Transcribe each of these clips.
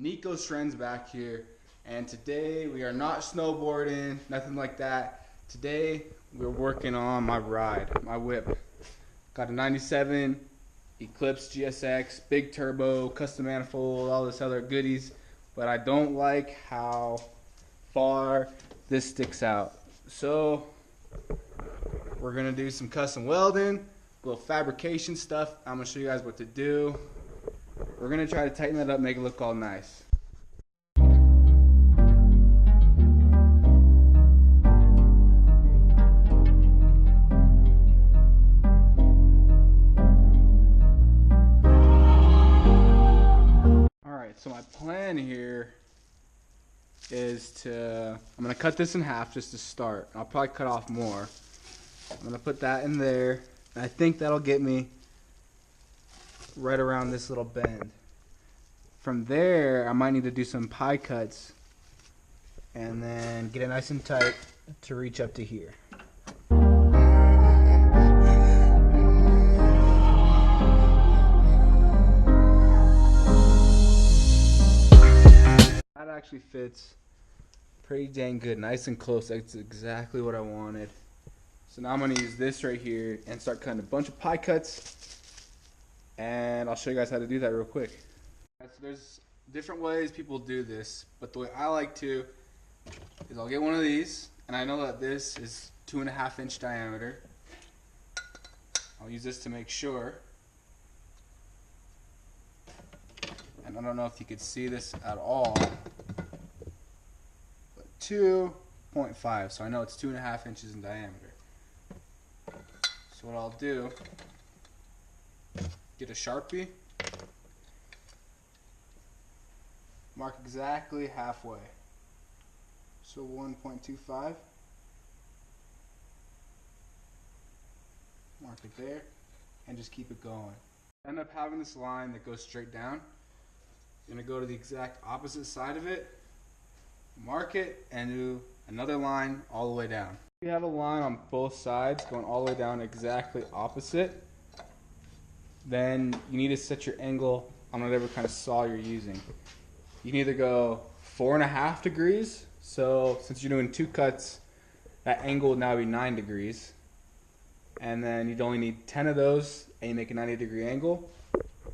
Nico's friends back here, and today we are not snowboarding, nothing like that. Today we're working on my ride, my whip. Got a 97 Eclipse GSX, big turbo, custom manifold, all this other goodies, but I don't like how far this sticks out. So we're gonna do some custom welding, a little fabrication stuff. I'm gonna show you guys what to do. We're gonna try to tighten that up, make it look all nice. Alright, so my plan here is I'm gonna cut this in half just to start. I'll probably cut off more. I'm gonna put that in there, and I think that'll get me right around this little bend. From there, I might need to do some pie cuts and then get it nice and tight to reach up to here. That actually fits pretty dang good, nice and close. That's exactly what I wanted. So now I'm going to use this right here and start cutting a bunch of pie cuts, and I'll show you guys how to do that real quick. So there's different ways people do this, but the way I like to is I'll get one of these, and I know that this is 2.5 inch diameter. I'll use this to make sure, and I don't know if you could see this at all, but 2.5, so I know it's 2.5 inches in diameter. So what I'll do, get a Sharpie, mark exactly halfway, so 1.25, mark it there, and just keep it going. End up having this line that goes straight down. You're going to go to the exact opposite side of it, mark it, and do another line all the way down. You have a line on both sides going all the way down exactly opposite, then you need to set your angle on whatever kind of saw you're using. You can either go 4.5 degrees, so since you're doing 2 cuts, that angle would now be 9 degrees, and then you'd only need 10 of those and you make a 90-degree angle,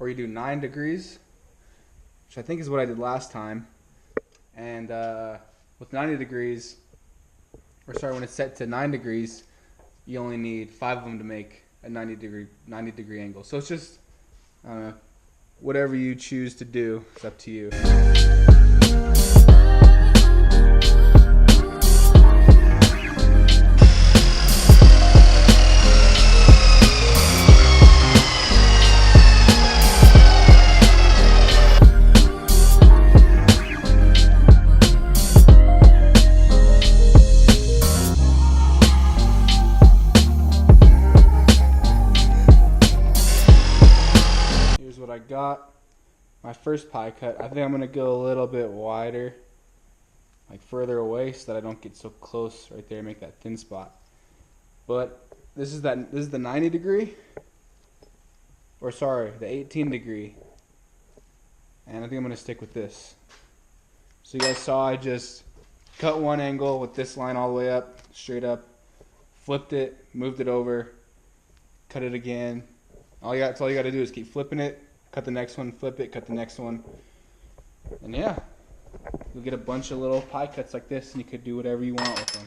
or you do 9 degrees, which I think is what I did last time, and with 90 degrees, when it's set to 9 degrees, you only need 5 of them to make a 90 degree angle. So it's just whatever you choose to do, it's up to you. I got my first pie cut. I think I'm gonna go a little bit wider, like further away, so that I don't get so close right there and make that thin spot. But this is the 90 degree, or sorry, the 18 degree, and I think I'm gonna stick with this. So you guys saw I just cut one angle with this line all the way up, straight up, flipped it, moved it over, cut it again. That's all you got to do is keep flipping it. Cut the next one, flip it, cut the next one, and yeah, you'll get a bunch of little pie cuts like this, and you could do whatever you want with them.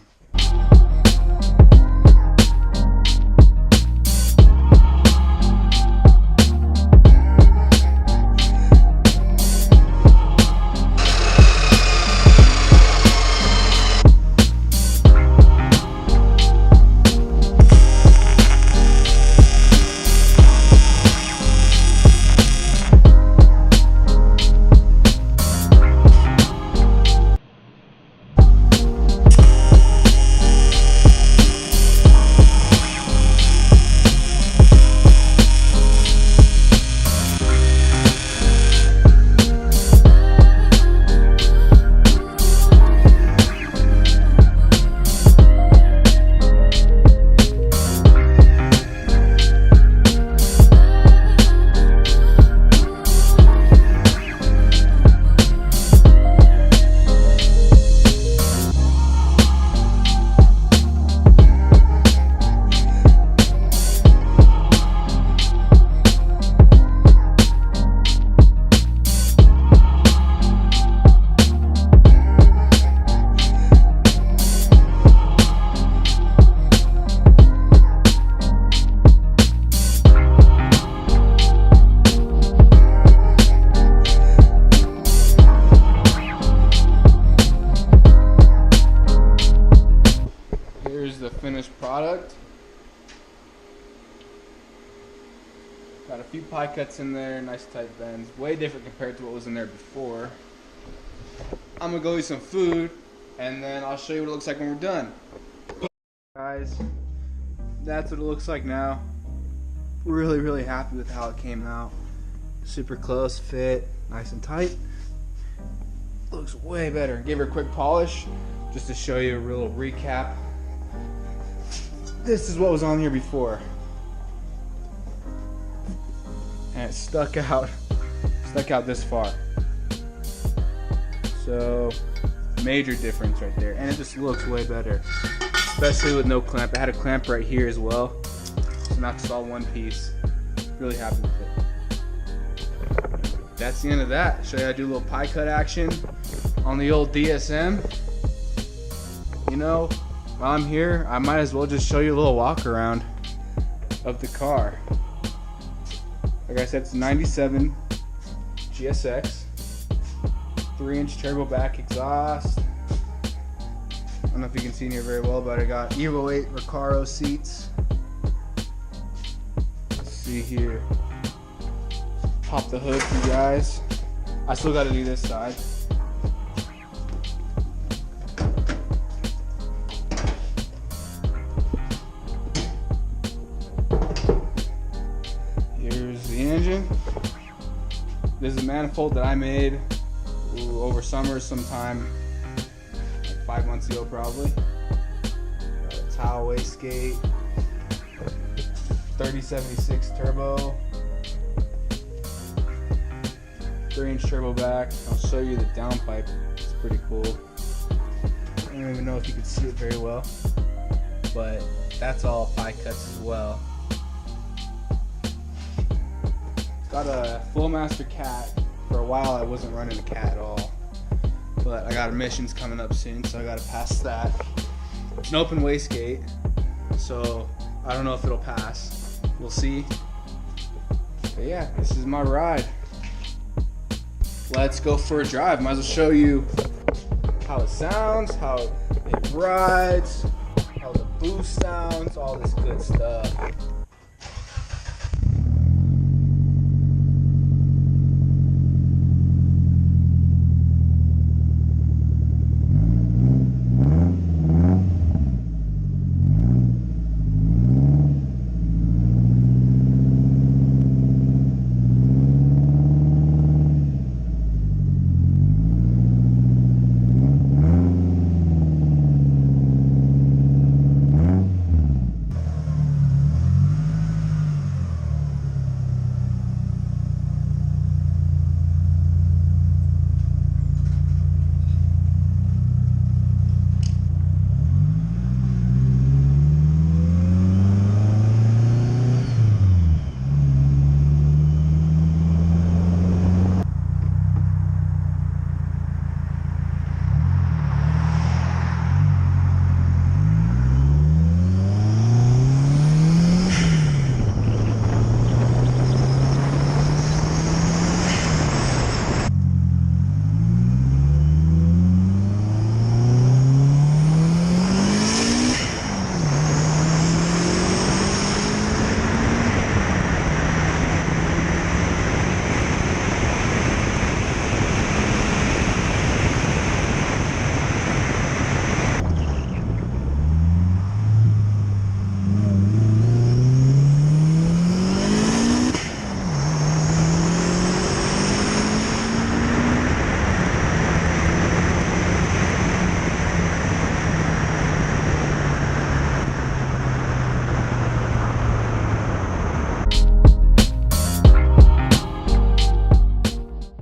product. Got a few pie cuts in there, nice tight bends. Way different compared to what was in there before. I'm gonna go eat some food, and then I'll show you what it looks like when we're done. Guys, that's what it looks like now. Really happy with how it came out. Super close fit, nice and tight. Looks way better. Gave her a quick polish just to show you a real recap. This is what was on here before, and it stuck out this far. So major difference right there, and it just looks way better, especially with no clamp. I had a clamp right here as well, so now it's all one piece. Really happy with it. That's the end of that. Show you how to do a little pie cut action on the old DSM. You know, while I'm here, I might as well just show you a little walk around of the car. Like I said, it's 97 GSX, 3-inch turbo back exhaust. I don't know if you can see in here very well, but I got Evo 8 Recaro seats. Let's see here. Pop the hood for you guys. I still got to do this side. Here's the engine. This is a manifold that I made over summer sometime, like 5 months ago probably. Got a towel wastegate, 3076 turbo, 3-inch turbo back. I'll show you the downpipe. It's pretty cool. I don't even know if you can see it very well, but that's all pie cuts as well. Got a Flowmaster cat. For a while I wasn't running a cat at all, but I got emissions coming up soon, so I gotta pass that. It's an open wastegate, so I don't know if it'll pass. We'll see. But yeah, this is my ride. Let's go for a drive. Might as well show you how it sounds, how it rides, how the boost sounds, all this good stuff.